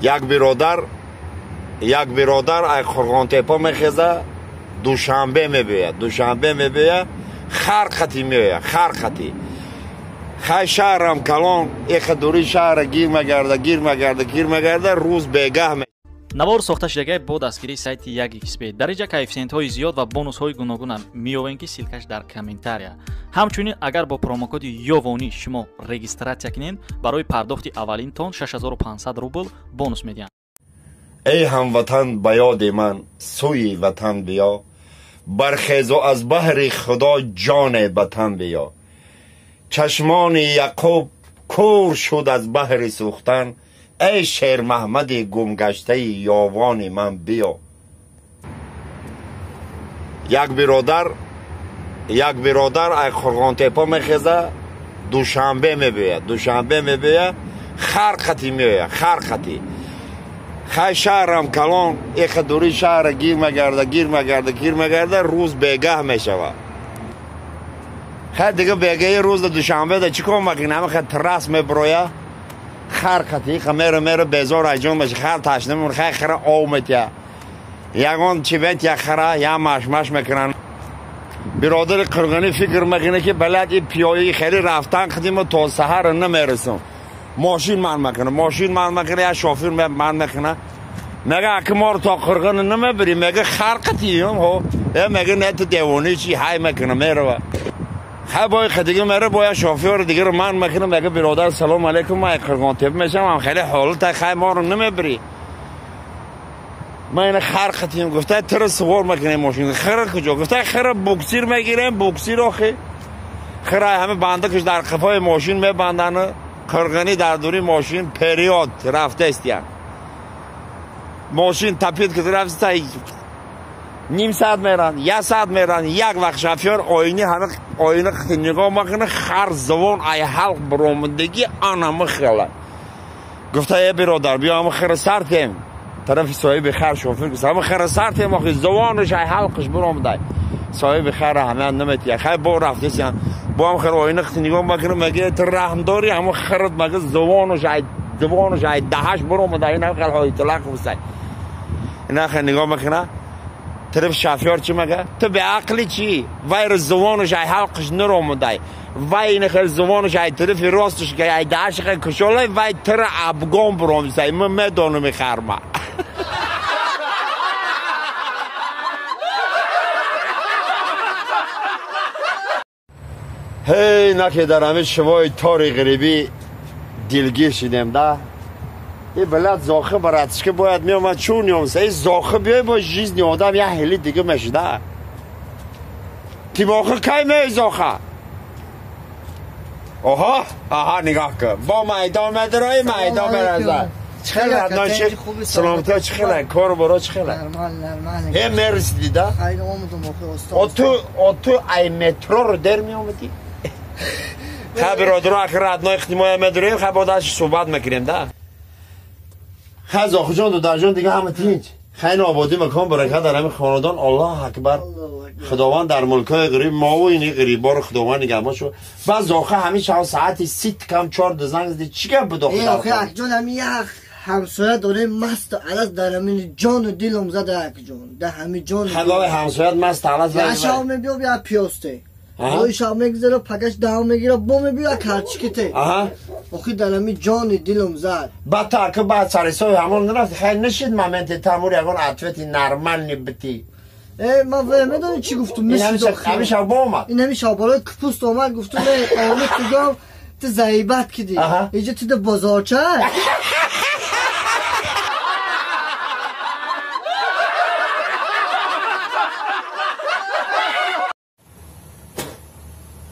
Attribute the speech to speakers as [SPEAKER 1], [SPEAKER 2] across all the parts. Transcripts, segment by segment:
[SPEAKER 1] یک برادر ای خرگان تپا میخیزه دوشنبه میبیه خرقتی میبیه خرقتی خیلی شهرم کلان ایخ دوری شهر گیر مگرده روز بگه می
[SPEAKER 2] навор сохта шудагии бо дастгирии сайти Yagxp дариҷа коэффициентҳои зиёд ва бонусҳои гуногуна меёбем ки силкаш дар комментария. Ҳамчунин агар бо промокоди ёвонӣ шумо регистратсия кунед барои пардохти аввалинтон 6500 рубл бонус медиҳанд.
[SPEAKER 1] ای هموطن به یاد من سوی وطن بیا برخیز و از بحر خدا جان وطن بیا چشمان یعقوب کور شد از بحر سوختن ای شیر محمد گمگشته یاوان من بیا یک برادر ای خرگان تپا میخیزه دوشنبه میبیه خرقتی میبیه خرقتی خیلی شهرم کلان ایخ دوری شهر گیر مگرده روز بگه میشوه خیلی دیگه بگه روز دوشنبه ده چی کن مکنه همه خیلی ترس میبرویه خرقتی خیلی میره بیزار ایجان بشه خیلی تشنه میمونه خیلی خیلی آومتیه یکان چی بیت یک خیلی یا مش میکنن برادر قرغانی فکر میکنه که بلد این پیایی خیلی رفتن خدیم تا سحر نمیرسم ماشین من میکنه یا شوفیر من میکنه میگه اگه ما رو تا قرغانی نمیبری میگه خرقتی هم میگه نه تو دیوانی چی های میکنه میره خیلی باید خدیگه میره باید شوفیر دیگه رو من میکنه میگه برادر سلام علیکم من قرغان تپ میشم هم خیلی حالت خیلی ما رو نمیبری من این خرقتی هم گفته تر سوار میکنه ماشین خیلی کجا گفته خیلی بوکسیر میگیریم بوکسیر آخه خیلی همه بنده کش در قفای ماشین میبندن قرغانی در دوری ماشین پریود رفته استیان ماشین تپید که رفته نیم ساعت میرن یک ساعت میرن یک وقت شفیار آینه خیلی نگاه میکنه خر زبان ای حلق برامندگی آنم خیلی گفته ای برادر بیا همه خیر سرتیم طرف صاحب خیر شوفیر گفته همه خیر سرتیم آخی زبانش ای حلقش برامنده صاحب خیر همه نمیتیه خیلی با رفته استیان با هم خیر آینه خیلی نگاه میکنه مگه تو رحم داری همه خیرت مگه زبانش ای دهش برامنده این خیلی های طلاق بسته این خیلی نگاه میکنه طرف شفیار چی مگه تو به عقلی چی وای زبانش ای حلقش نرامنده وای این خیلی زبانش ای طرف راستش که ای دهش خیلی کشاله وای تر ابگام برامنده من میدانم خرمه هی نکه در همه شوای تاری غریبی دلگیر شدیم ده این بلد زاخه براتش که باید می آمد چون نیامسه این زاخه بیای با جیز نیادم یه حلی دیگه میشده تیماخه که می زاخه آها نگاه که با میدان مدرای میدان برازد چخیل ردناشی سلامتی ها چخیل کار برا چخیل هی مرسی دیده تو ای مترو رو در می آمدی خیلی برادر اخیر ردنای اختیمای مدرای خیلی با داشت صحبت میکنیم ده خیلی زاخه جان دو در جان دیگه همه تینج خیلی آبادی مکان برکت در همین خاندان الله اکبر خداوند در ملکای غریب ما و اینی غریبا رو خداوند نگهبان شو بعد زاخه همین شب ساعتی 3 کم 4 زنگ زدی چیکار بداخل
[SPEAKER 3] ای آخه جان همین یک همسایه داره مست علز در همین جان و دلم زده یک جان در همین جان
[SPEAKER 1] خدای همسایه مست علز
[SPEAKER 3] یا شام میبیا بیا پیاسته یا شام میگذره پکش داو میگیره بوم بیا کارچکته آخه در همین جان دلم زد
[SPEAKER 1] بعد تا که بعد سرسای همون نرفت خیلی نشید مامنت تامور یگان عطفتی نرمال نبتی
[SPEAKER 3] من فهمیدم چی گفتم
[SPEAKER 1] همین شب اومد
[SPEAKER 3] این همین شب بالای کپوست اومد گفتم آمد تو تو زیبت کدی اینجا تو بازارچه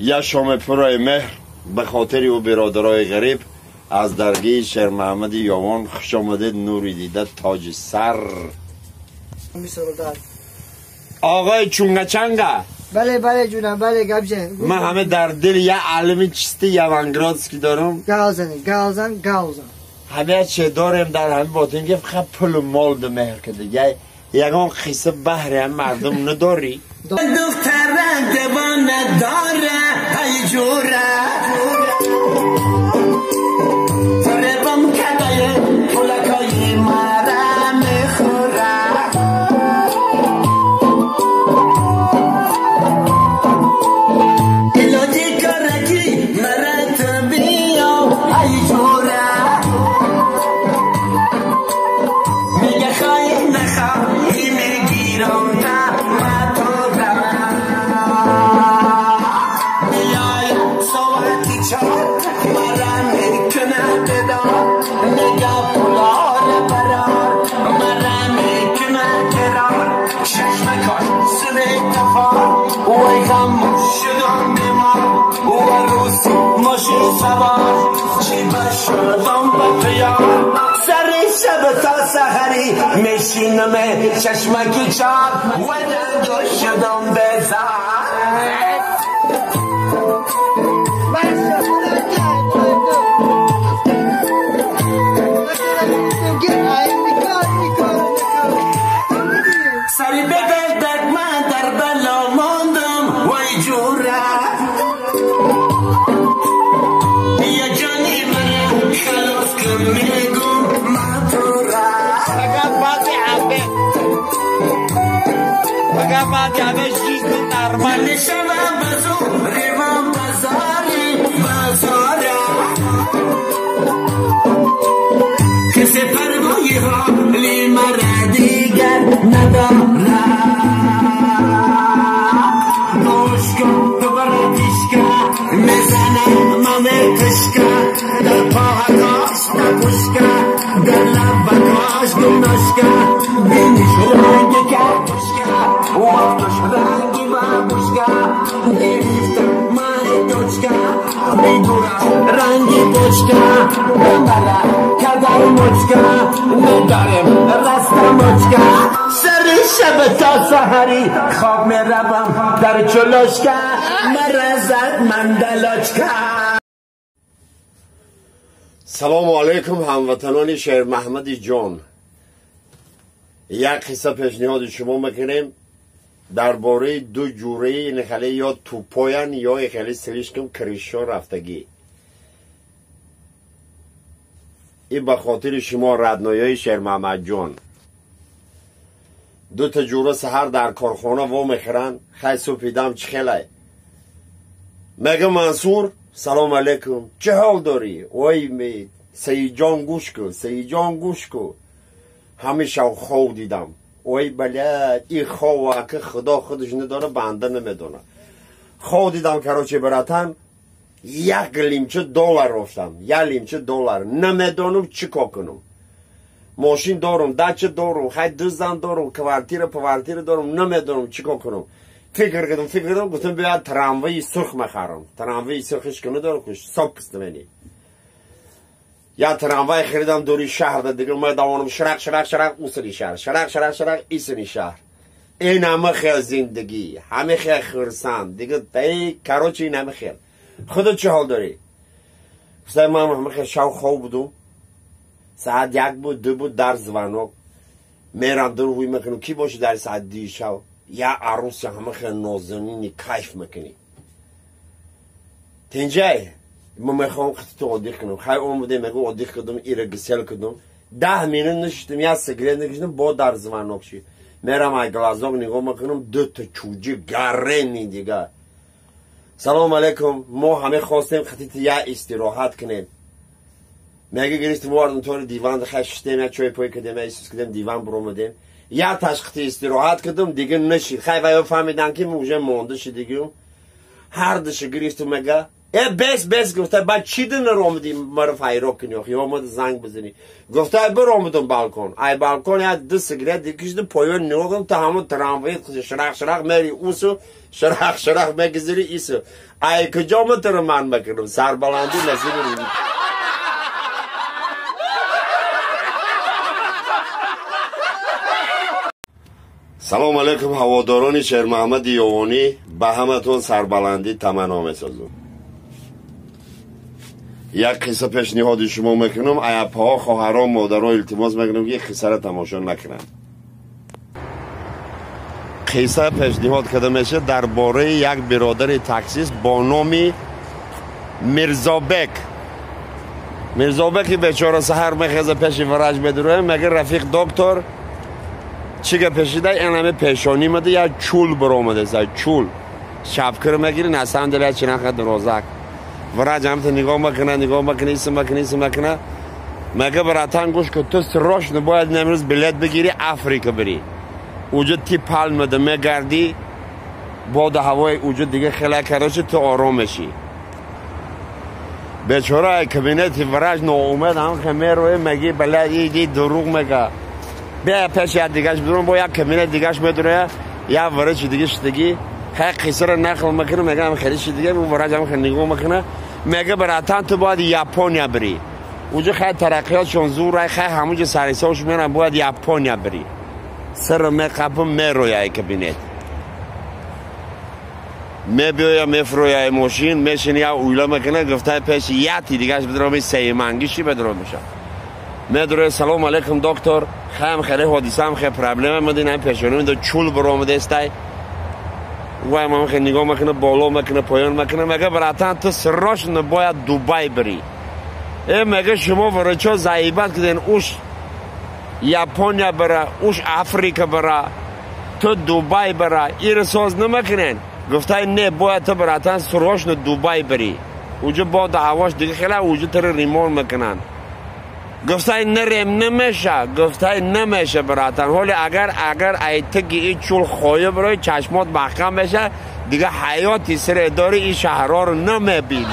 [SPEAKER 1] یا شام پرای مهر به خاطر او برادرای غریب از درگاه شیر محمد یاوان خوش آمدید نوری دیده تاج سر آقای چونگا چنگا
[SPEAKER 3] بله جونم بله گبجن
[SPEAKER 1] من همه در دل یه علمی چیستی یوانگرادسکی دارم
[SPEAKER 3] گازن
[SPEAKER 1] همه چه داریم در همه باطن که فقط پل و مال ده مهر کده یکان خیصه بحری هم مردم نداری
[SPEAKER 4] دخترم دوان نداره های جوره تاره بام کدای پولکای نگاه پولار برار مرمی کنه کرار چشم کاش سر تفار وی خموش شدم بیمار و روزی ماشین سوار چی بشدم به پیار سر شب تا سحری میشینم چشمکی چار و دنگو شدم بزار سری بگردد من در بلا ماندم وای جوره یا جانی من خلاص کن میگم مطوره
[SPEAKER 1] فقط بعد همه چیز نرمال
[SPEAKER 4] شما بزو ریوان بزاری بزاره کسی پروایی حالی مرا دیگر نداره گوش کن دوباره پیشکا میزنم مامه پشکا در پاهاش نپوشکا در لبکاش گمناشکا بینیش رنگی کرپوشکا وقتش رنگی بابوشکا گریفت مای دوچکا میدورم رنگی بوچکا بمرا کدر موچکا ندارم رست موچکا سر شب تا سحری خواب میروم در چلوشکا مرزد من دلوچکا.
[SPEAKER 1] سلام علیکم هموطنان شهر محمد جان. یک قصه پیشنهاد شما میکنیم درباره دو جوره نخله یا توپاین یا خیلی سریشکم کریشا رفتگی. این به خاطر شما ردنایای شهر محمد جان. دو تا جوره سحر در کارخانه و میخرن خیلی سوپیدم چه خیلی میگه منصور سلام علیکم چه حال داری؟ وای می سعید جان گوش کن سعید جان گوش کن همیشه خواب دیدم وای بله این خواه که خدا خودش نداره بنده نمیدونه خواب دیدم کراچی براتن یک لیمچه دلار رفتم یک لیمچه دلار نمیدونم چیکار کنم ماشین دارم دچه دارم خیلی دوزن دارم کوارتیر دارم نمیدونم چیکار کنم فکر کردم گفتم بیاد تراموای سرخ مخرم تراموای سرخش کنه دارم کش صاف پستمنی یا تراموای خریدم دوری شهر ده دیگه ما دوانم شرق اوسری شهر شرق ایسنی شهر این همه خیلی زندگی همه خیلی خرسند دیگه تایی کراچی این همه خیلی خودت چه حال داری؟ گفتم من همه خیلی شو خواب بودم ساعت 1 بود 2 بود در زوانوک میرم در روی میکنم کی باشه در ساعت 2 شو یا عروس همه خیلی نازنینی کیف میکنی تنجای ما میخوام تو عادی کنم خیلی اومده میگو عادی کردم ایره گسل کردم 10 مینوت نشستم یا سیگارت نکشیدم با در زوانوک شی میرم ای گلازاق نگاه میکنم 2 تا چوجی گرنی دیگه سلام علیکم ما همه خواستیم خطیت یا استراحت کنیم میگه گرفتیم واردن طور دیوان خشتیم یا چای پای کردیم یا ایسوس کردیم دیوان برومدیم یا تشخطی استراحت کردم دیگه نشید خیلی ویا فهمیدن که موجه مونده شد دیگه هر دشه گرفتم میگه بس گفته بعد چی دن رومدیم مرا فایرو کنی یا اومد زنگ بزنی گفته برو اومدم بالکن ای بالکن یا 2 سیگارت دیگه پایون نگم تا همون تراموای شرق میری اوسو شرق میگذری ایسو ای کجا متر من میکنم سربلندی نصیب رو سلام علیکم هواداران شهر محمد یوانی به همتون سربلندی تمنا میسازم یک قصه پیشنهاد شما میکنم ایپا خواهران مادران التماس میکنم یک قصه را تماشا نکنن قصه پیشنهاد کرده میشه درباره یک برادر تاکسیست با نام میرزابک بیچاره سحر میخزه پیش ورج بدروه میگه رفیق دکتر چی که پشیده این همه پیشانی مده یا چول برامده چول شبکر میگیری نسان دلیت چی نخد درازک ورج همت نگاه مکنه ایسم مکنه مگه براتن گوش که تو سراش نباید نمیروز بلیت بگیری افریقا بری اوجا تی پل مده میگردی باد هوای اوجا دیگه خیلی کراچه تو آرام میشی بیچاره کابینت ورش ناامید هم که میروه میگی بلد ایدی دروغ میگه بیا پیش یاد دیگهش بدون با یک کابینت دیگهش میدونه یا ورش دیگه شدگی خیلی قصه رو نقل میکنه میگه هم خیلی دیگه اون ورش هم خیلی نگاه میکنه میگه براتن تو باید یاپونیا بری اونجا خیلی ترقیاتشون زور خیلی همونجا سریساش میرن باید یاپونیا بری سر میقبم میروی کابینت میبیایم میفروی ماشین میشینی یا اویلا میکنه گفته پیش یاتی دیگهش بدرم سیمانگیشی بدرم میشه میدره سلام علیکم دکتر خیلی حادثه هم خیلی پرابلم مدین پیشونی میده چول برآمده استی وای من خیلی نگاه میکنه بالا میکنه پایان میکنه میگه براتن تو سراش نباید دوبای بری میگه شما ورچا زایبت کردین اوش یاپونیا بره اوش افریقا بره تو دوبای بره این ساز نمیکنین گفته نه باید تو براتن سراش دوبای بری اوجا با دعواش دیگه خیلی اوجا تر ریمون میکنن گفته نریم نمیشه گفته نمیشه براتن حالی اگر ایتگی این چول خواهی برای چشمات محکم بشه دیگه حیاتی سر اداره این شهرها رو نمیبینی